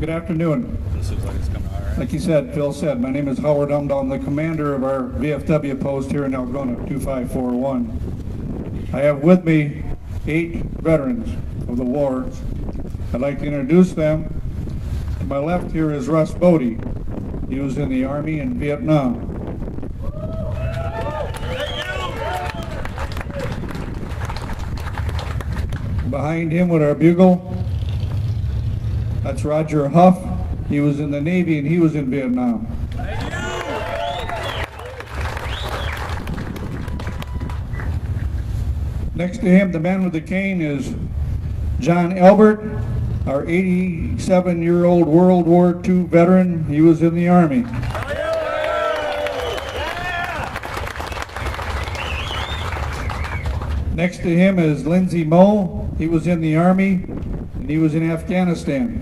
Good afternoon. This looks like it's coming all right. Like you said, Phil said, my name is Howard Umdahl. I'm the commander of our VFW post here in Algona, 2541. I have with me 8 veterans of the war. I'd like to introduce them. To my left here is Russ Bodie. He was in the Army in Vietnam. Behind him with our bugle, that's Roger Huff. He was in the Navy and he was in Vietnam. Next to him, the man with the cane, is John Albert, our 87-year-old World War II veteran. He was in the Army. Next to him is Lindsey Moe. He was in the Army and he was in Afghanistan.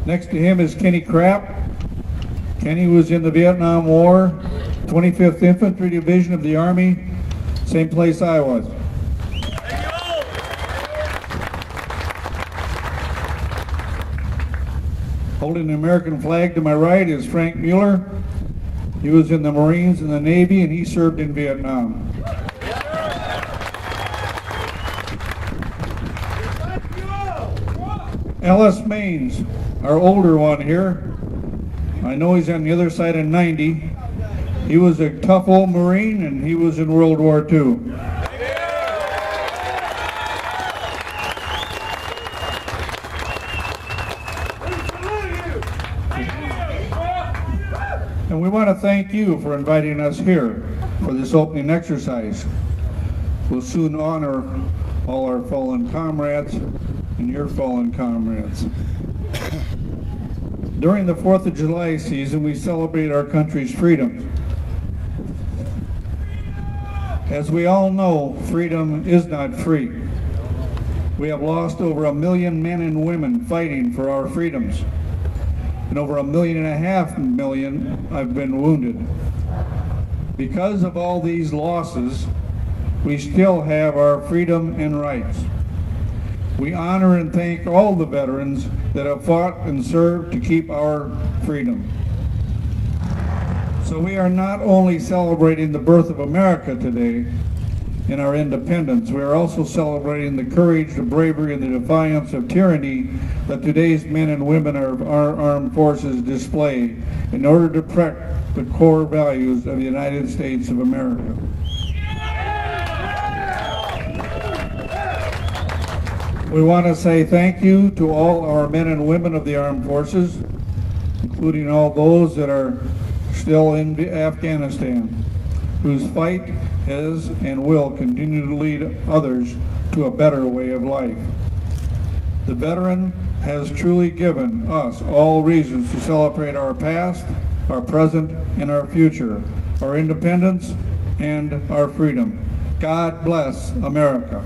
Next to him is Kenny Krapp. Kenny was in the Vietnam War, 25th Infantry Division of the Army, same place I was. Holding the American flag to my right is Frank Mueller. He was in the Marines and the Navy and he served in Vietnam. Ellis Maines, our older one here. I know he's on the other side of 90. He was a tough old Marine and he was in World War II. And we want to thank you for inviting us here for this opening exercise. We'll soon honor all our fallen comrades and your fallen comrades. During the 4th of July season, we celebrate our country's freedom. As we all know, freedom is not free. We have lost over 1 million men and women fighting for our freedoms. And over 1.5 million have been wounded. Because of all these losses, we still have our freedom and rights. We honor and thank all the veterans that have fought and served to keep our freedom. So we are not only celebrating the birth of America today in our independence, we are also celebrating the courage, the bravery, and the defiance of tyranny that today's men and women of our armed forces display in order to protect the core values of the United States of America. We want to say thank you to all our men and women of the armed forces, including all those that are still in Afghanistan, whose fight has and will continue to lead others to a better way of life. The veteran has truly given us all reasons to celebrate our past, our present, and our future, our independence and our freedom. God bless America.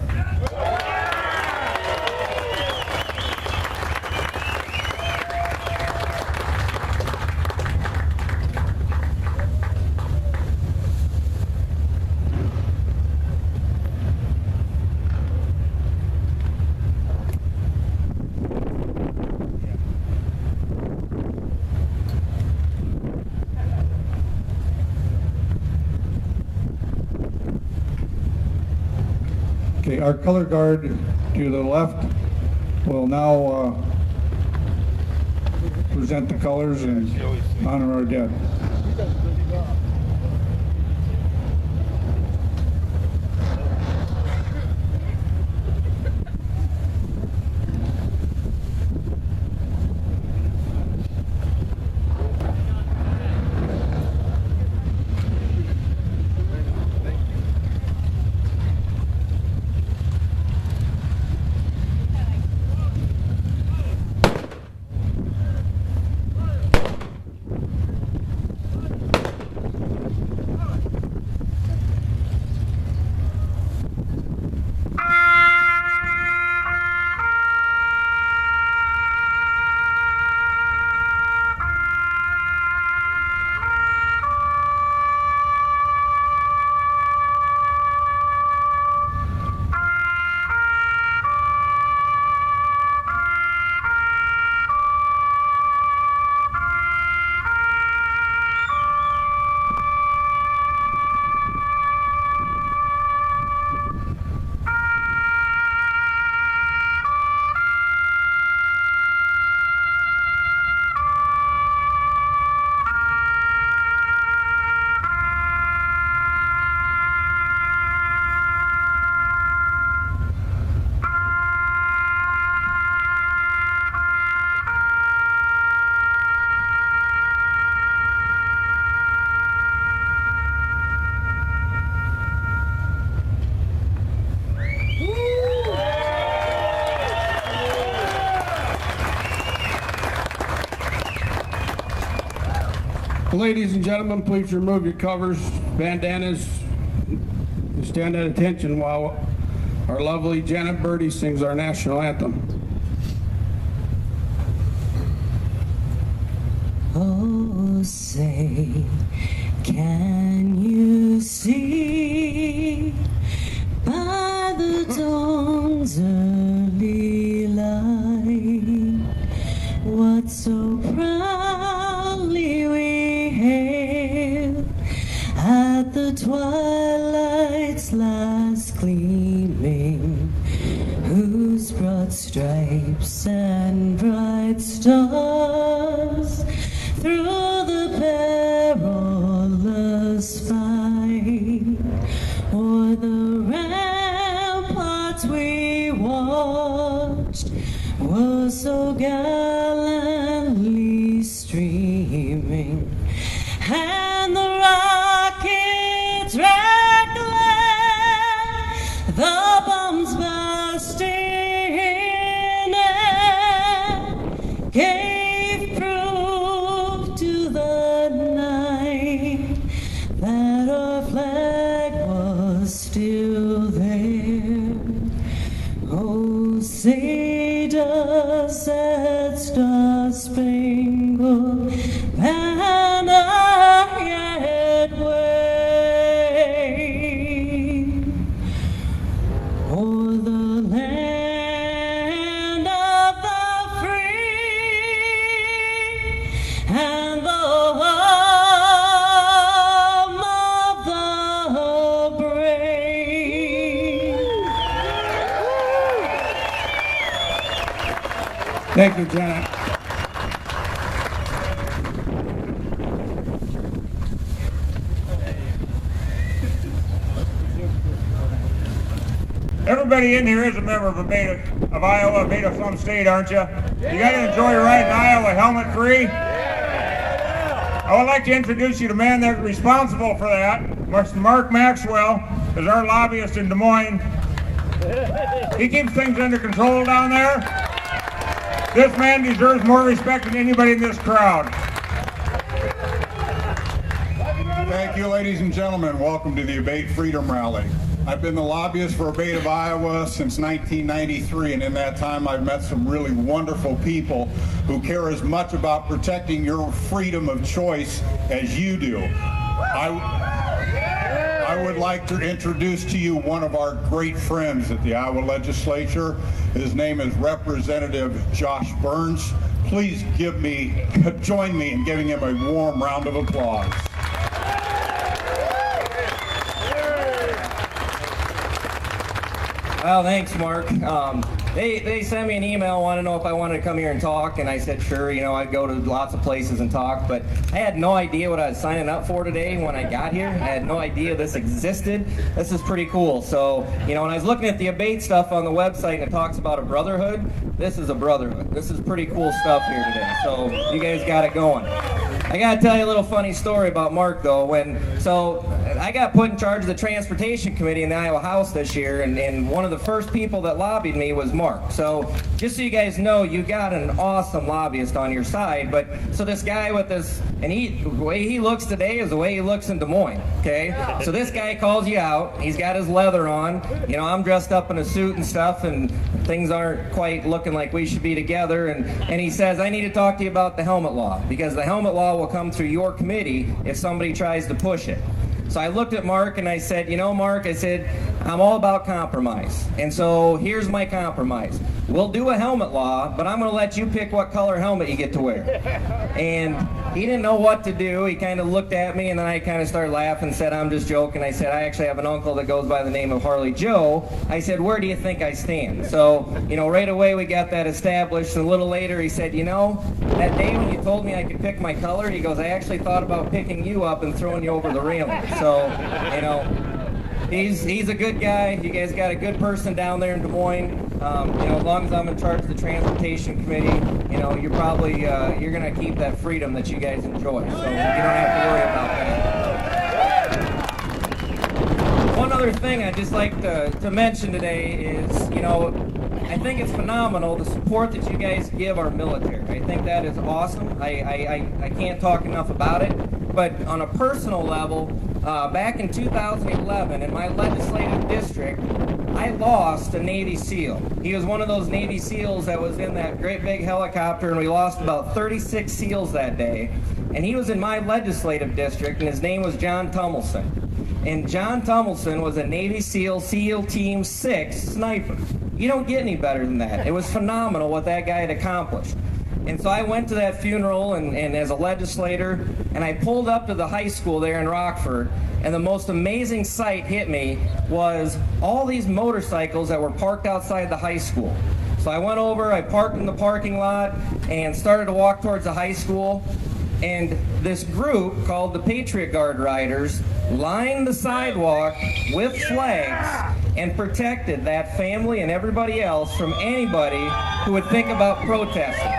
Okay, our color guard to the left will now present the colors and honor our dead. Ladies and gentlemen, please remove your covers, bandanas, and stand at attention while our lovely Janet Birdie sings our national anthem. Oh, say, can you see by the dawn's early light what so proudly we hailed at the twilight's last gleaming, whose broad stripes and bright stars through the perilous fight o'er the ramparts we watched were so gallantly streaming, and the rockets red glare, the bombs bursting in air, gave proof to the night that our flag was still there. Oh, say does that star-spangled banner yet wave o'er the land of the free and the home of the brave? Thank you, Janet. Everybody in here is a member of Iowa, Beta some state, aren't you? You got to enjoy riding Iowa helmet free. I would like to introduce you to the man that's responsible for that. Mr. Mark Maxwell is our lobbyist in Des Moines. He keeps things under control down there. This man deserves more respect than anybody in this crowd. Thank you, ladies and gentlemen. Welcome to the Abate Freedom Rally. I've been the lobbyist for Abate of Iowa since 1993, and in that time I've met some really wonderful people who care as much about protecting your freedom of choice as you do. I would like to introduce to you one of our great friends at the Iowa legislature. His name is Representative Josh Burns. Please join me in giving him a warm round of applause. Well, thanks, Mark. They sent me an email, wanted to know if I wanted to come here and talk, and I said sure. You know, I'd go to lots of places and talk, but I had no idea what I was signing up for today when I got here. I had no idea this existed. This is pretty cool. So, you know, when I was looking at the Abate stuff on the website and it talks about a brotherhood, this is a brotherhood. This is pretty cool stuff here today. So you guys got it going. I gotta tell you a little funny story about Mark though. So I got put in charge of the transportation committee in the Iowa House this year, and one of the first people that lobbied me was Mark. So just so you guys know, you got an awesome lobbyist on your side. But so this guy with this, and the way he looks today is the way he looks in Des Moines. Okay, so this guy calls you out. He's got his leather on. You know, I'm dressed up in a suit and stuff, and things aren't quite looking like we should be together. And he says, I need to talk to you about the helmet law, because the helmet law will come through your committee if somebody tries to push it. So I looked at Mark and I said, you know, Mark, I said, I'm all about compromise. And so here's my compromise. We'll do a helmet law, but I'm going to let you pick what color helmet you get to wear. And he didn't know what to do. He kind of looked at me, and then I kind of started laughing and said, I'm just joking. I said, I actually have an uncle that goes by the name of Harley Joe. I said, where do you think I stand? So, you know, right away we got that established. And a little later he said, you know, that day when you told me I could pick my color, he goes, I actually thought about picking you up and throwing you over the railing. So, you know, he's a good guy. You guys got a good person down there in Des Moines. You know, as long as I'm in charge of the transportation committee, you know, you're probably you're gonna keep that freedom that you guys enjoy. So you don't have to worry about that. One other thing I'd just like to mention today is, you know, I think it's phenomenal the support that you guys give our military. I think that is awesome. I can't talk enough about it. but on a personal level, back in 2011, in my legislative district, I lost a Navy SEAL. He was one of those Navy SEALs that was in that great big helicopter, and we lost about 36 SEALs that day. And he was in my legislative district, and his name was John Tummelson. And John Tummelson was a Navy SEAL, SEAL Team 6 sniper. You don't get any better than that. It was phenomenal what that guy had accomplished. And so I went to that funeral and as a legislator, and I pulled up to the high school there in Rockford, and the most amazing sight hit me was all these motorcycles that were parked outside the high school. So I went over, I parked in the parking lot, and started to walk towards the high school, and this group called the Patriot Guard Riders lined the sidewalk with flags and protected that family and everybody else from anybody who would think about protesting.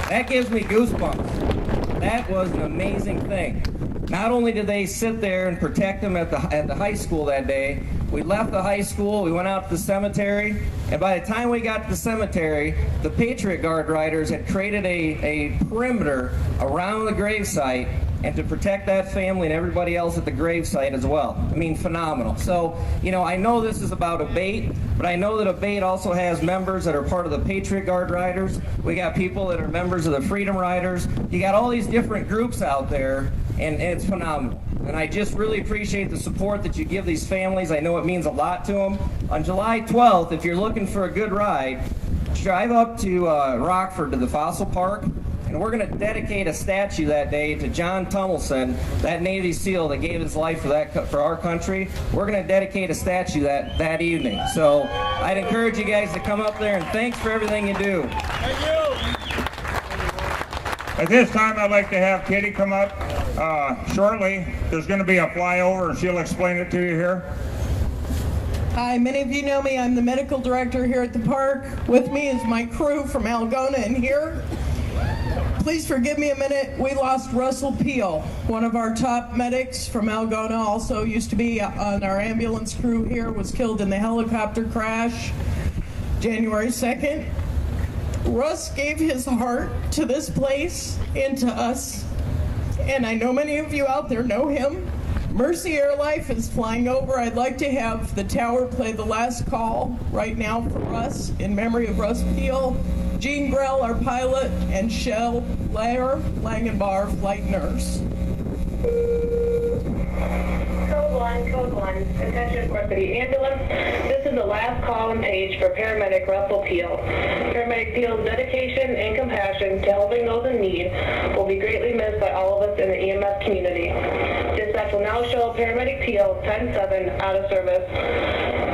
That gives me goosebumps. That was an amazing thing. Not only did they sit there and protect them at the high school that day, we left the high school, we went out to the cemetery, and by the time we got to the cemetery, the Patriot Guard Riders had created a perimeter around the gravesite and to protect that family and everybody else at the gravesite as well. I mean, phenomenal. So, you know, I know this is about Abate, but I know that Abate also has members that are part of the Patriot Guard Riders. We got people that are members of the Freedom Riders. You got all these different groups out there, and it's phenomenal. And I just really appreciate the support that you give these families. I know it means a lot to them. On July 12th, if you're looking for a good ride, drive up to Rockford to the Fossil Park, and we're going to dedicate a statue that day to John Tummelson, that Navy SEAL that gave his life for our country. We're going to dedicate a statue that evening. So I'd encourage you guys to come up there, and thanks for everything you do. Thank you. At this time, I'd like to have Kitty come up shortly. There's going to be a flyover, and she'll explain it to you here. Hi, many of you know me. I'm the medical director here at the park. With me is my crew from Algona and here. Please forgive me a minute. We lost Russell Peel, one of our top medics from Algona, also used to be on our ambulance crew here, was killed in the helicopter crash January 2nd. Russ gave his heart to this place and to us, and I know many of you out there know him. Mercy Air Life is flying over. I'd like to have the tower play The Last Call right now for Russ in memory of Russ Peel, Jean Grell, our pilot, and Shell Lair Langenbar, flight nurse. Code 1, attention for city ambulance. This is the last call and page for paramedic Russell Peel. Paramedic Peel's dedication and compassion to helping those in need will be greatly missed by all of us in the EMS community. Dispatch will now show paramedic Peel 10-7 out of service,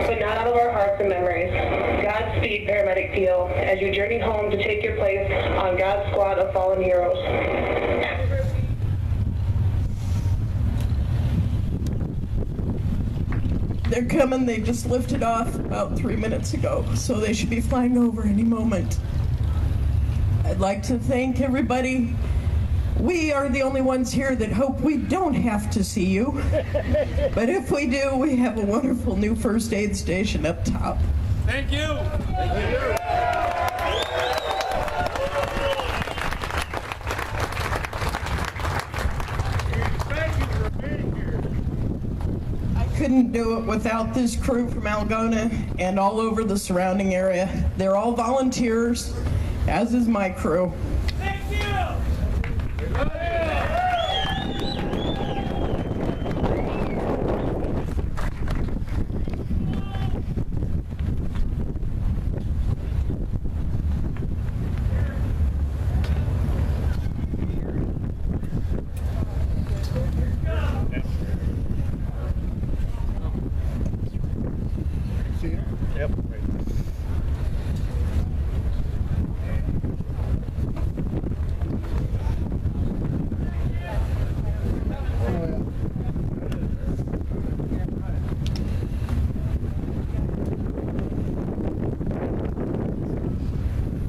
but not out of our hearts and memories. Godspeed, paramedic Peel, as you journey home to take your place on God's squad of fallen heroes. They're coming. They just lifted off about 3 minutes ago, so they should be flying over any moment. I'd like to thank everybody. We are the only ones here that hope we don't have to see you. But if we do, we have a wonderful new first aid station up top. Thank you. Thank you. Couldn't do it without this crew from Algona and all over the surrounding area. They're all volunteers, as is my crew. Thank you!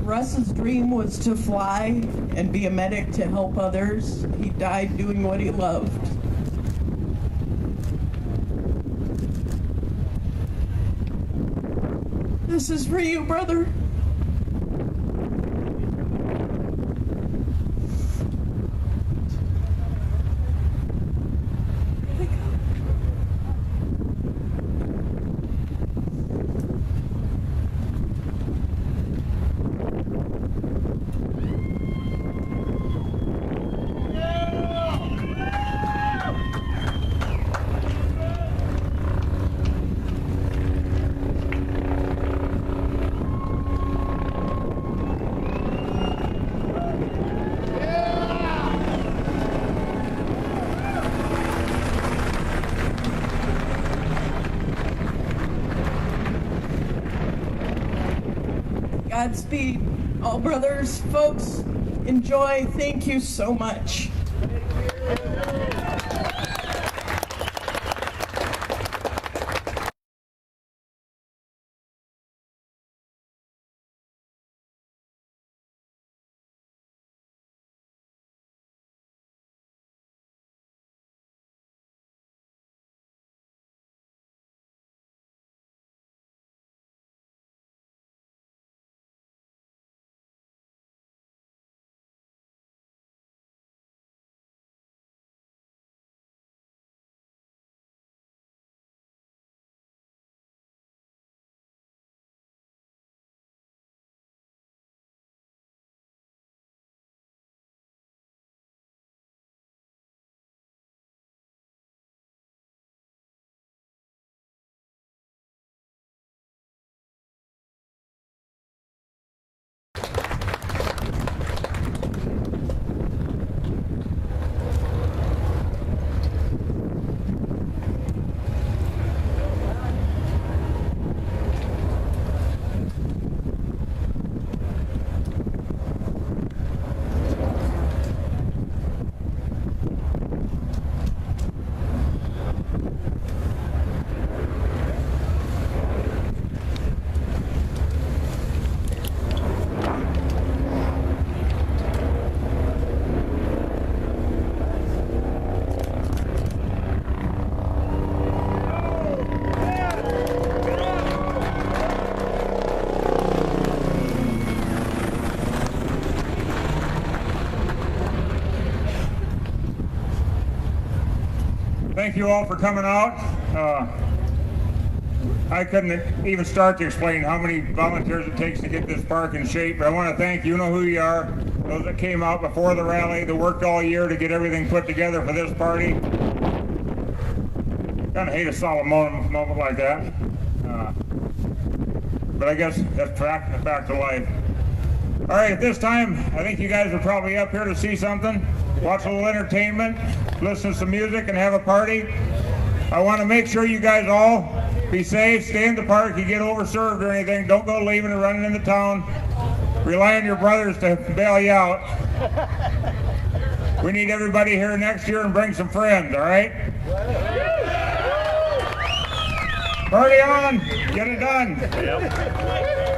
Russ's dream was to fly and be a medic to help others. He died doing what he loved. This is for you, brother. Godspeed. All brothers, folks, enjoy. Thank you so much. Thank you all for coming out. I couldn't even start to explain how many volunteers it takes to get this park in shape, but I want to thank you know who you are, those that came out before the rally, that worked all year to get everything put together for this party. Kind of hate a solemn moment like that, but I guess that's fact of life. All right, at this time, I think you guys are probably up here to see something, watch a little entertainment, listen to some music, and have a party. I want to make sure you guys all be safe, stay in the park. You get overserved or anything, don't go leaving and running into town. Rely on your brothers to bail you out. We need everybody here next year, and bring some friends, all right? Party on, get it done. Yep.